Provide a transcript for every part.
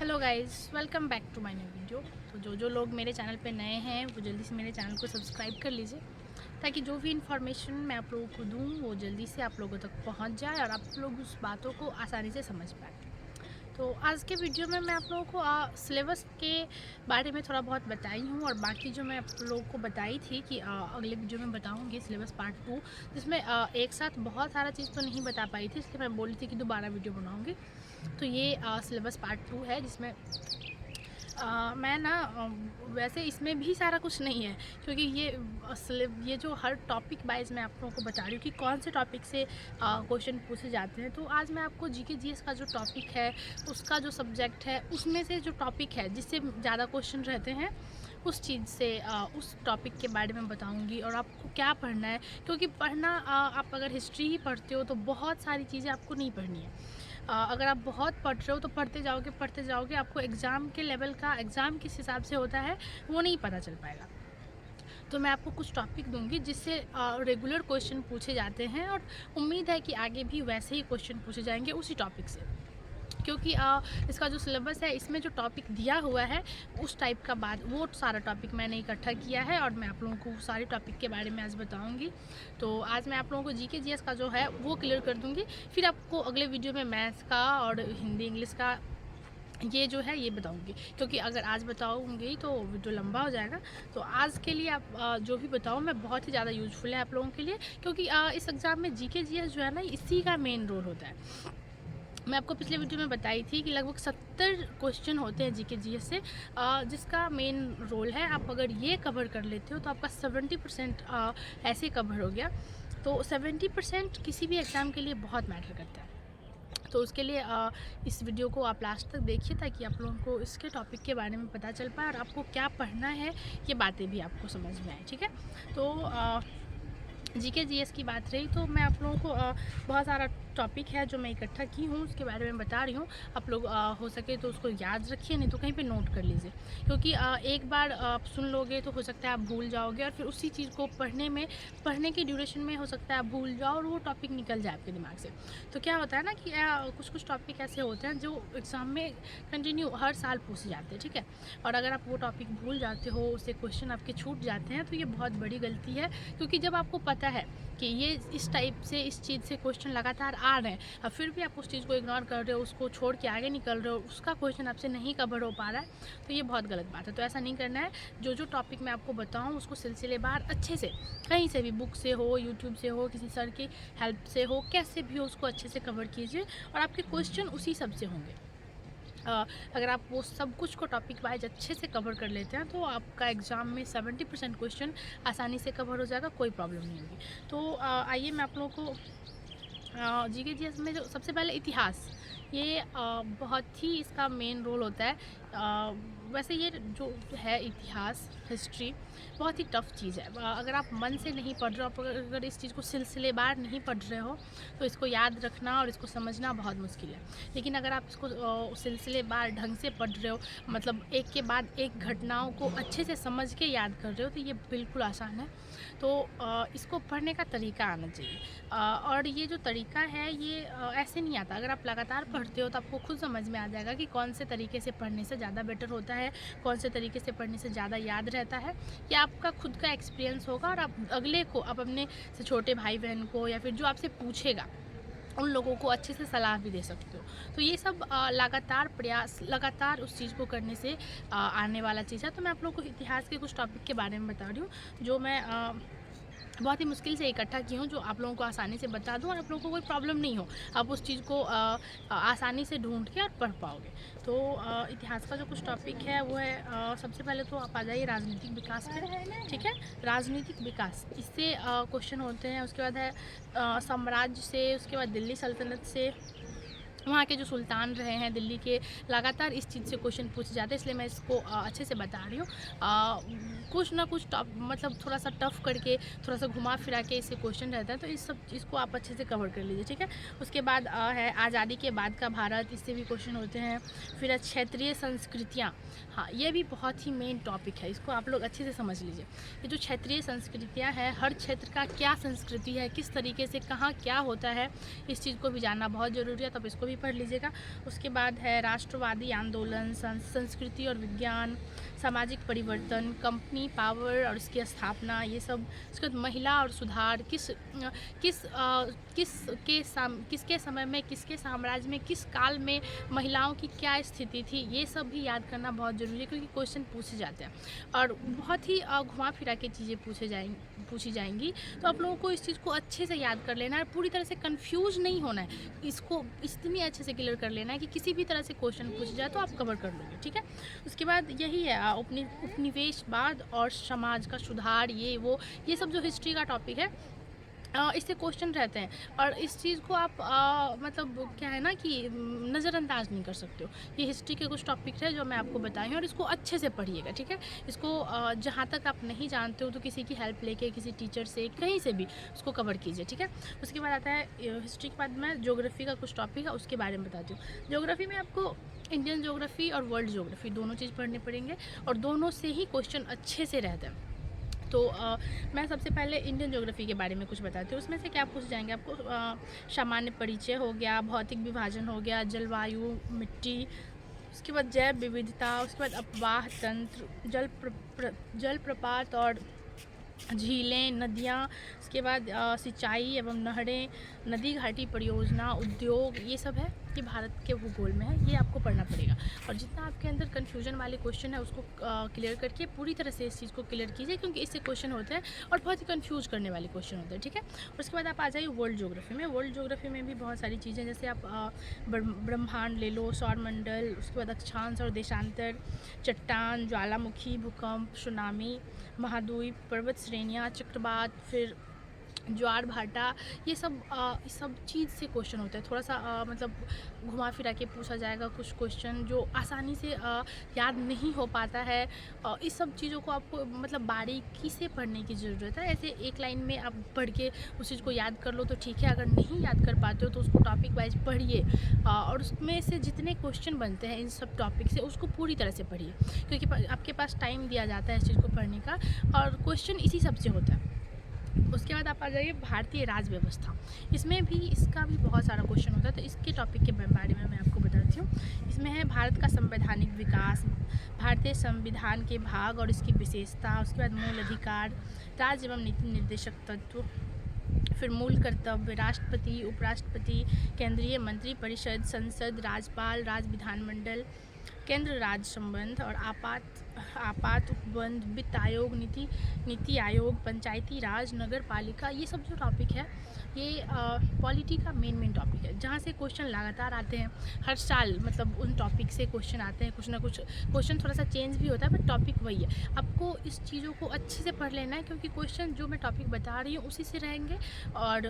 Hello guys, welcome back to my new video. तो जो लोग मेरे चैनल पे नए हैं वो जल्दी से मेरे चैनल को सब्सक्राइब कर लीजिए ताकि जो भी इन्फॉर्मेशन मैं आप लोगों को दूँ वो जल्दी से आप लोगों तक पहुंच जाए और आप लोग उस बातों को आसानी से समझ पाए। तो आज के वीडियो में मैं आप लोगों को सिलेबस के बारे में थोड़ा बहुत बताई हूँ और बाकी जो मैं आप लोगों को बताई थी कि अगले वीडियो में बताऊँगी सिलेबस पार्ट 2, जिसमें एक साथ बहुत सारा चीज़ तो नहीं बता पाई थी, इसलिए मैं बोली थी कि दोबारा वीडियो बनाऊँगी। तो ये सिलेबस पार्ट 2 है जिसमें मैं ना वैसे इसमें भी सारा कुछ नहीं है क्योंकि ये जो हर टॉपिक वाइज मैं आप लोगों को बता रही हूँ कि कौन से टॉपिक से क्वेश्चन पूछे जाते हैं। तो आज मैं आपको जीके जीएस का जो टॉपिक है, उसका जो सब्जेक्ट है, उसमें से जो टॉपिक है जिससे ज़्यादा क्वेश्चन रहते हैं उस चीज़ से उस टॉपिक के बारे में बताऊंगी और आपको क्या पढ़ना है। क्योंकि पढ़ना आप अगर हिस्ट्री ही पढ़ते हो तो बहुत सारी चीज़ें आपको नहीं पढ़नी है। अगर आप बहुत पढ़ रहे हो तो पढ़ते जाओगे आपको एग्ज़ाम के लेवल का एग्ज़ाम किस हिसाब से होता है वो नहीं पता चल पाएगा। तो मैं आपको कुछ टॉपिक दूंगी जिससे रेगुलर क्वेश्चन पूछे जाते हैं और उम्मीद है कि आगे भी वैसे ही क्वेश्चन पूछे जाएंगे उसी टॉपिक से। क्योंकि इसका जो सिलेबस है इसमें जो टॉपिक दिया हुआ है उस टाइप का बात वो सारा टॉपिक मैंने इकट्ठा किया है और मैं आप लोगों को सारे टॉपिक के बारे में आज बताऊंगी। तो आज मैं आप लोगों को जीके जीएस का जो है वो क्लियर कर दूंगी, फिर आपको अगले वीडियो में मैथ्स का और हिंदी इंग्लिश का ये जो है ये बताऊंगी। क्योंकि अगर आज बताऊंगी तो वीडियो लंबा हो जाएगा। तो आज के लिए आप जो भी बताऊँ मैं बहुत ही ज़्यादा यूजफुल है आप लोगों के लिए, क्योंकि इस एग्ज़ाम में जीके जीएस जो है ना इसी का मेन रोल होता है। मैं आपको पिछले वीडियो में बताई थी कि लगभग 70 क्वेश्चन होते हैं जीके जीएस से, जिसका मेन रोल है आप अगर ये कवर कर लेते हो तो आपका 70% ऐसे कवर हो गया। तो 70% किसी भी एग्ज़ाम के लिए बहुत मैटर करता है। तो उसके लिए इस वीडियो को आप लास्ट तक देखिए ताकि आप लोगों को इसके टॉपिक के बारे में पता चल पाए और आपको क्या पढ़ना है ये बातें भी आपको समझ में आए। ठीक है, तो जीके जीएस की बात रही तो मैं आप लोगों को बहुत सारा टॉपिक है जो मैं इकट्ठा की हूँ उसके बारे में बता रही हूँ। आप लोग हो सके तो उसको याद रखिए, नहीं तो कहीं पे नोट कर लीजिए। क्योंकि एक बार आप सुन लोगे तो हो सकता है आप भूल जाओगे और फिर उसी चीज़ को पढ़ने की ड्यूरेशन में हो सकता है आप भूल जाओ और वो टॉपिक निकल जाए आपके दिमाग से। तो क्या होता है ना कि कुछ टॉपिक ऐसे होते हैं जो एग्ज़ाम में कंटिन्यू हर साल पूछे जाते हैं। ठीक है, और अगर आप वो टॉपिक भूल जाते हो, उससे क्वेश्चन आपके छूट जाते हैं तो ये बहुत बड़ी गलती है। क्योंकि जब आपको पता है कि ये इस टाइप से इस चीज़ से क्वेश्चन लगातार आ रहे हैं और फिर भी आप उस चीज़ को इग्नोर कर रहे हो, उसको छोड़ के आगे निकल रहे हो, उसका क्वेश्चन आपसे नहीं कवर हो पा रहा है तो ये बहुत गलत बात है। तो ऐसा नहीं करना है। जो टॉपिक मैं आपको बताऊँ उसको सिलसिलेवार अच्छे से कहीं से भी, बुक से हो, यूट्यूब से हो, किसी सर की हेल्प से हो, कैसे भी हो उसको अच्छे से कवर कीजिए और आपके क्वेश्चन उसी सब से होंगे। अगर आप वो सब कुछ को टॉपिक वाइज अच्छे से कवर कर लेते हैं तो आपका एग्ज़ाम में 70% क्वेश्चन आसानी से कवर हो जाएगा, कोई प्रॉब्लम नहीं होगी। तो आइए मैं आप लोगों को जीके जीएस में जो सबसे पहले इतिहास, ये बहुत ही इसका मेन रोल होता है। वैसे ये जो है इतिहास, हिस्ट्री बहुत ही टफ़ चीज़ है। अगर आप मन से नहीं पढ़ रहे हो, आप अगर इस चीज़ को सिलसिलेवार नहीं पढ़ रहे हो तो इसको याद रखना और इसको समझना बहुत मुश्किल है। लेकिन अगर आप इसको सिलसिलेवार ढंग से पढ़ रहे हो, मतलब एक के बाद एक घटनाओं को अच्छे से समझ के याद कर रहे हो तो ये बिल्कुल आसान है। तो इसको पढ़ने का तरीका आना चाहिए और ये जो तरीका है ये ऐसे नहीं आता। अगर आप लगातार पढ़ते हो तो आपको खुद समझ में आ जाएगा कि कौन से तरीके से पढ़ने से ज़्यादा बेटर होता है, कौन से तरीके से पढ़ने से ज़्यादा याद रहता है। ये आपका खुद का एक्सपीरियंस होगा और आप अगले को, आप अपने से छोटे भाई बहन को या फिर जो आपसे पूछेगा उन लोगों को अच्छे से सलाह भी दे सकते हो। तो ये सब लगातार प्रयास, लगातार उस चीज़ को करने से आने वाला चीज़ है। तो मैं आप लोगों को इतिहास के कुछ टॉपिक के बारे में बता रही हूँ जो मैं बहुत ही मुश्किल से इकट्ठा की हूँ, जो आप लोगों को आसानी से बता दूँ और आप लोगों को कोई प्रॉब्लम नहीं हो, आप उस चीज़ को आसानी से ढूंढ के और पढ़ पाओगे। तो इतिहास का जो कुछ टॉपिक है वो है सबसे पहले तो आप आ जाइए राजनीतिक विकास पे। ठीक है, राजनीतिक विकास, इससे क्वेश्चन होते हैं। उसके बाद है साम्राज्य से, उसके बाद दिल्ली सल्तनत से, वहाँ के जो सुल्तान रहे हैं दिल्ली के, लगातार इस चीज़ से क्वेश्चन पूछे जाते हैं, इसलिए मैं इसको अच्छे से बता रही हूँ। कुछ ना कुछ मतलब थोड़ा सा टफ करके, थोड़ा सा घुमा फिरा के इससे क्वेश्चन रहता है, तो इस सब चीज़ को आप अच्छे से कवर कर लीजिए। ठीक है, उसके बाद है आज़ादी के बाद का भारत, इससे भी क्वेश्चन होते हैं। फिर क्षेत्रीय संस्कृतियाँ, हाँ ये भी बहुत ही मेन टॉपिक है, इसको आप लोग अच्छे से समझ लीजिए। ये जो क्षेत्रीय संस्कृतियाँ हैं, हर क्षेत्र का क्या संस्कृति है, किस तरीके से कहाँ क्या होता है, इस चीज़ को भी जानना बहुत ज़रूरी है। तब इसको भी पढ़ लीजिएगा। उसके बाद है राष्ट्रवादी आंदोलन, संस्कृति और विज्ञान, सामाजिक परिवर्तन, कंपनी पावर और इसकी स्थापना, ये सब। उसके बाद महिला और सुधार, किसके समय में, किसके साम्राज्य में, किस काल में महिलाओं की क्या स्थिति थी, ये सब भी याद करना बहुत ज़रूरी है, क्योंकि क्वेश्चन पूछे जाते हैं और बहुत ही घुमा फिरा के चीज़ें पूछी जाएंगी। तो आप लोगों को इस चीज़ को अच्छे से याद कर लेना है, पूरी तरह से कंफ्यूज नहीं होना है, इसको इतनी अच्छे से क्लियर कर लेना है कि किसी भी तरह से क्वेश्चन पूछ जाए तो आप कवर कर लोगे, ठीक है। उसके बाद यही है उपनिवेशवाद और समाज का सुधार, ये सब जो हिस्ट्री का टॉपिक है, इससे क्वेश्चन रहते हैं और इस चीज़ को आप मतलब क्या है ना कि नज़रअंदाज नहीं कर सकते हो। ये हिस्ट्री के कुछ टॉपिक है जो मैं आपको बताई हूँ और इसको अच्छे से पढ़िएगा, ठीक है। इसको जहाँ तक आप नहीं जानते हो तो किसी की हेल्प लेके, किसी टीचर से, कहीं से भी उसको कवर कीजिए, ठीक है। उसके बाद आता है हिस्ट्री के बाद मैं ज्योग्राफी का कुछ टॉपिक है उसके बारे में बताती हूँ। ज्योग्राफी में आपको इंडियन ज्योग्राफी और वर्ल्ड ज्योग्राफी दोनों चीज़ पढ़ने पड़ेंगे और दोनों से ही क्वेश्चन अच्छे से रहते हैं। तो मैं सबसे पहले इंडियन ज्योग्राफी के बारे में कुछ बताती हूँ। उसमें से क्या पूछ जाएंगे आपको, सामान्य परिचय हो गया, भौतिक विभाजन हो गया, जलवायु, मिट्टी, उसके बाद जैव विविधता, उसके बाद अपवाह तंत्र, जलप्रपात और झीलें, नदियाँ, उसके बाद सिंचाई एवं नहरें, नदी घाटी परियोजना, उद्योग, ये सब है, ये भारत के भूगोल में है, ये आपको पढ़ना पड़ेगा। और जितना आपके अंदर कन्फ्यूजन वाले क्वेश्चन है उसको क्लियर करके पूरी तरह से इस चीज़ को क्लियर कीजिए, क्योंकि इससे क्वेश्चन होते हैं और बहुत ही कन्फ्यूज करने वाले क्वेश्चन होते हैं, ठीक है। उसके बाद आप आ जाइए वर्ल्ड ज्योग्राफी में। वर्ल्ड ज्योग्राफी में भी बहुत सारी चीज़ें, जैसे आप ब्रह्मांड ले लो, सौरमंडल, उसके बाद अक्षांश और देशांतर, चट्टान, ज्वालामुखी, भूकंप, सुनामी, महाद्वीप, पर्वत श्रेणियाँ, चक्रवात, फिर ज्वार भाटा, ये सब चीज़ से क्वेश्चन होता है। थोड़ा सा मतलब घुमा फिरा के पूछा जाएगा कुछ क्वेश्चन जो आसानी से याद नहीं हो पाता है। इस सब चीज़ों को आपको मतलब बारीकी से पढ़ने की ज़रूरत है। ऐसे एक लाइन में आप पढ़ के उस चीज़ को याद कर लो तो ठीक है, अगर नहीं याद कर पाते हो तो उसको टॉपिक वाइज पढ़िए और उसमें से जितने क्वेश्चन बनते हैं इन सब टॉपिक से उसको पूरी तरह से पढ़िए, क्योंकि आपके पास टाइम दिया जाता है इस चीज़ को पढ़ने का और क्वेश्चन इसी सब से होता है। उसके बाद आप आ जाइए भारतीय राज व्यवस्था। इसमें भी इसका भी बहुत सारा क्वेश्चन होता है, तो इसके टॉपिक के बारे में मैं आपको बताती हूँ। इसमें है भारत का संवैधानिक विकास, भारतीय संविधान के भाग और इसकी विशेषता, उसके बाद मूल अधिकार, राज्य एवं नीति निर्देशक तत्व, फिर मूल कर्तव्य, राष्ट्रपति, उपराष्ट्रपति, केंद्रीय मंत्री परिषद, संसद, राज्यपाल, राज्य विधानमंडल, केंद्र राज्य संबंध और आपात उपबंध, वित्त आयोग, नीति आयोग, पंचायती राज, नगर पालिका, ये सब जो टॉपिक है ये पॉलिटी का मेन टॉपिक है, जहाँ से क्वेश्चन लगातार आते हैं हर साल। मतलब उन टॉपिक से क्वेश्चन आते हैं, कुछ ना कुछ क्वेश्चन थोड़ा सा चेंज भी होता है बट टॉपिक वही है। आपको इस चीज़ों को अच्छे से पढ़ लेना है, क्योंकि क्वेश्चन जो मैं टॉपिक बता रही हूँ उसी से रहेंगे। और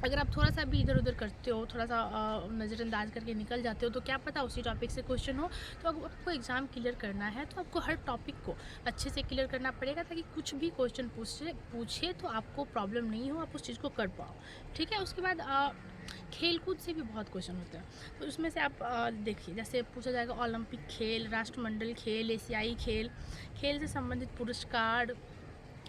अगर आप थोड़ा सा भी इधर उधर करते हो, थोड़ा सा नज़रअंदाज करके निकल जाते हो तो क्या पता उसी टॉपिक से क्वेश्चन हो। तो अगर आपको एग्ज़ाम क्लियर करना है तो आपको हर टॉपिक को अच्छे से क्लियर करना पड़ेगा, ताकि कुछ भी क्वेश्चन पूछे तो आपको प्रॉब्लम नहीं हो, आप उस चीज़ को कर पाओ, ठीक है। उसके बाद खेल कूद से भी बहुत क्वेश्चन होते हैं, तो उसमें से आप देखिए, जैसे पूछा जाएगा ओलंपिक खेल, राष्ट्रमंडल खेल, एशियाई खेल, खेल से संबंधित पुरस्कार,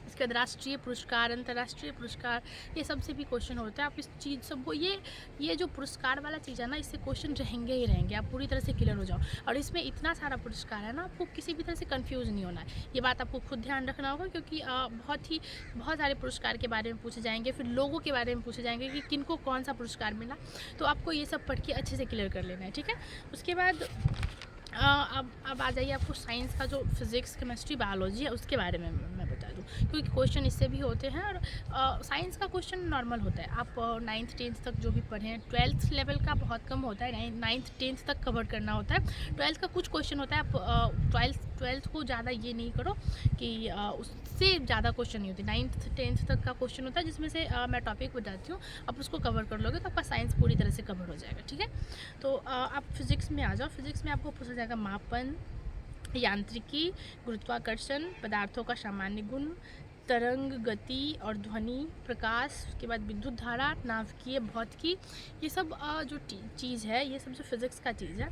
इसके बाद राष्ट्रीय पुरस्कार, अंतर्राष्ट्रीय पुरस्कार, ये सब से भी क्वेश्चन होता है। आप इस चीज़ सबको ये जो पुरस्कार वाला चीज़ है ना, इससे क्वेश्चन रहेंगे ही रहेंगे, आप पूरी तरह से क्लियर हो जाओ। और इसमें इतना सारा पुरस्कार है ना, आपको किसी भी तरह से कंफ्यूज नहीं होना है, ये बात आपको खुद ध्यान रखना होगा, क्योंकि बहुत सारे पुरस्कार के बारे में पूछे जाएंगे, फिर लोगों के बारे में पूछे जाएंगे कि किनको कौन सा पुरस्कार मिला, तो आपको ये सब पढ़ के अच्छे से क्लियर कर लेना है, ठीक है। उसके बाद अब आ जाइए, आपको साइंस का जो फिज़िक्स, केमिस्ट्री, बायोलॉजी है उसके बारे में मैं बता दूँ, क्योंकि क्वेश्चन इससे भी होते हैं। और साइंस का क्वेश्चन नॉर्मल होता है, आप 9th 10th तक जो भी पढ़े हैं, 12th लेवल का बहुत कम होता है, 9th 10th तक कवर करना होता है। 12th का कुछ क्वेश्चन होता है, आप 12th को ज़्यादा ये नहीं करो कि उससे ज़्यादा क्वेश्चन नहीं होते। 9th 10th तक का क्वेश्चन होता है, जिसमें से मैं टॉपिक बताती हूँ, आप उसको कवर कर लोगे तो आपका साइंस पूरी तरह से कवर हो जाएगा, ठीक है। तो आप फिज़िक्स में आ जाओ। फिज़िक्स में आपको पूछा जाएगा मापन, यांत्रिकी, गुरुत्वाकर्षण, पदार्थों का सामान्य गुण, तरंग, गति और ध्वनि, प्रकाश, उसके बाद विद्युत धारा, नाभिकीय भौतिकी, ये सब जो चीज़ है, ये सब जो फिज़िक्स का चीज़ है,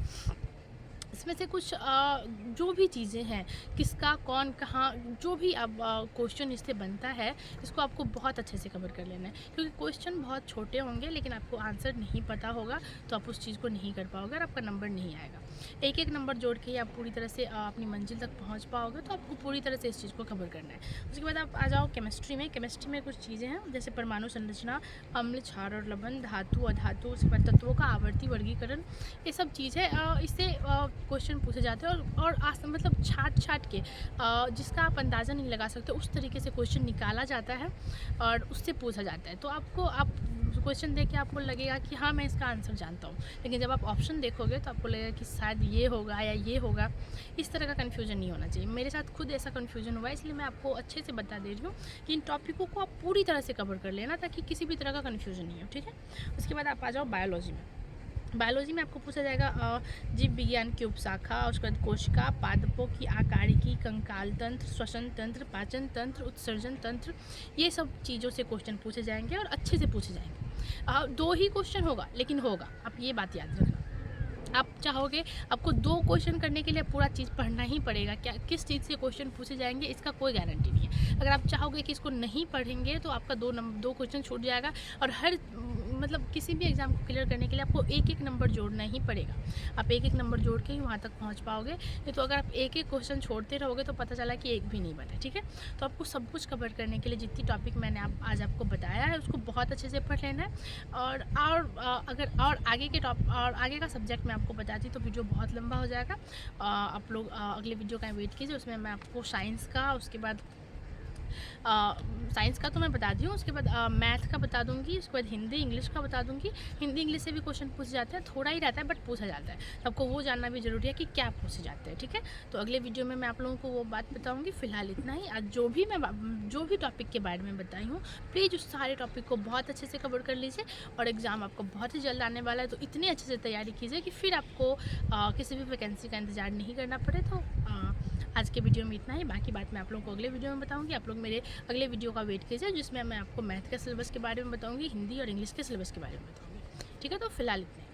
इसमें से कुछ जो भी चीज़ें हैं, किसका कौन कहाँ, जो भी अब क्वेश्चन इससे बनता है, इसको आपको बहुत अच्छे से कवर कर लेना है, क्योंकि क्वेश्चन बहुत छोटे होंगे लेकिन आपको आंसर नहीं पता होगा तो आप उस चीज़ को नहीं कर पाओगे और आपका नंबर नहीं आएगा। एक एक नंबर जोड़ के ही आप पूरी तरह से अपनी मंजिल तक पहुंच पाओगे, तो आपको पूरी तरह से इस चीज़ को कवर करना है। उसके बाद आप आ जाओ केमिस्ट्री में। केमिस्ट्री में कुछ चीज़ें हैं जैसे परमाणु संरचना, अम्ल, क्षार और लवण, धातु, अधातु, उसके बाद तत्वों का आवर्ती वर्गीकरण, ये सब चीज़ें इससे क्वेश्चन पूछे जाते हैं और मतलब छाट के जिसका आप अंदाज़ा नहीं लगा सकते उस तरीके से क्वेश्चन निकाला जाता है और उससे पूछा जाता है। तो आप क्वेश्चन देख के आपको लगेगा कि हाँ मैं इसका आंसर जानता हूँ, लेकिन जब आप ऑप्शन देखोगे तो आपको लगेगा कि शायद ये होगा या ये होगा। इस तरह का कन्फ्यूजन नहीं होना चाहिए। मेरे साथ खुद ऐसा कन्फ्यूजन हुआ, इसलिए मैं आपको अच्छे से बता दे रही हूँ कि इन टॉपिकों को आप पूरी तरह से कवर कर लेना ताकि किसी भी तरह का कन्फ्यूजन नहीं हो, ठीक है। उसके बाद आप आ जाओ बायोलॉजी में। बायोलॉजी में आपको पूछा जाएगा जीव विज्ञान की उपशाखा, उसके बाद कोशिका, पादपों की आकारिकी, कंकाल तंत्र, श्वसन तंत्र, पाचन तंत्र, उत्सर्जन तंत्र, ये सब चीज़ों से क्वेश्चन पूछे जाएंगे और अच्छे से पूछे जाएंगे। 2 ही क्वेश्चन होगा लेकिन होगा, आप ये बात याद रखना। आप चाहोगे आपको 2 क्वेश्चन करने के लिए पूरा चीज़ पढ़ना ही पड़ेगा, क्या किस चीज़ से क्वेश्चन पूछे जाएंगे इसका कोई गारंटी नहीं है। अगर आप चाहोगे कि इसको नहीं पढ़ेंगे तो आपका 2 क्वेश्चन छूट जाएगा और हर मतलब किसी भी एग्ज़ाम को क्लियर करने के लिए आपको एक एक नंबर जोड़ना ही पड़ेगा। आप एक एक नंबर जोड़ के ही वहाँ तक पहुँच पाओगे, नहीं तो अगर आप एक एक क्वेश्चन छोड़ते रहोगे तो पता चला कि एक भी नहीं बना, ठीक है। तो आपको सब कुछ कवर करने के लिए जितनी टॉपिक मैंने आज आपको बताया है उसको बहुत अच्छे से पढ़ लेना है। और अगर आगे का सब्जेक्ट मैं आपको बताती तो वीडियो बहुत लंबा हो जाएगा। आप लोग अगले वीडियो का वेट कीजिए, उसमें मैं आपको साइंस का, उसके बाद साइंस का तो मैं बता दी हूँ, उसके बाद मैथ का बता दूँगी, उसके बाद हिंदी इंग्लिश का बता दूँगी। हिंदी इंग्लिश से भी क्वेश्चन पूछे जाते हैं, थोड़ा ही रहता है बट पूछा जाता है, तो आपको वो जानना भी ज़रूरी है कि क्या पूछे जाते हैं, ठीक है। तो अगले वीडियो में मैं आप लोगों को वो बात बताऊँगी। फ़िलहाल इतना ही। आज जो भी टॉपिक के बारे में बताई हूँ, प्लीज़ उस सारे टॉपिक को बहुत अच्छे से कवर कर लीजिए और एग्ज़ाम आपको बहुत ही जल्द आने वाला है, तो इतनी अच्छे से तैयारी कीजिए कि फिर आपको किसी भी वैकेंसी का इंतज़ार नहीं करना पड़े। तो आज के वीडियो में इतना ही, बाकी बात मैं आप लोगों को अगले वीडियो में बताऊंगी। आप लोग मेरे अगले वीडियो का वेट कीजिए जिसमें मैं आपको मैथ के सिलेबस के बारे में बताऊंगी, हिंदी और इंग्लिश के सिलेबस के बारे में बताऊंगी, ठीक है। तो फिलहाल इतना ही।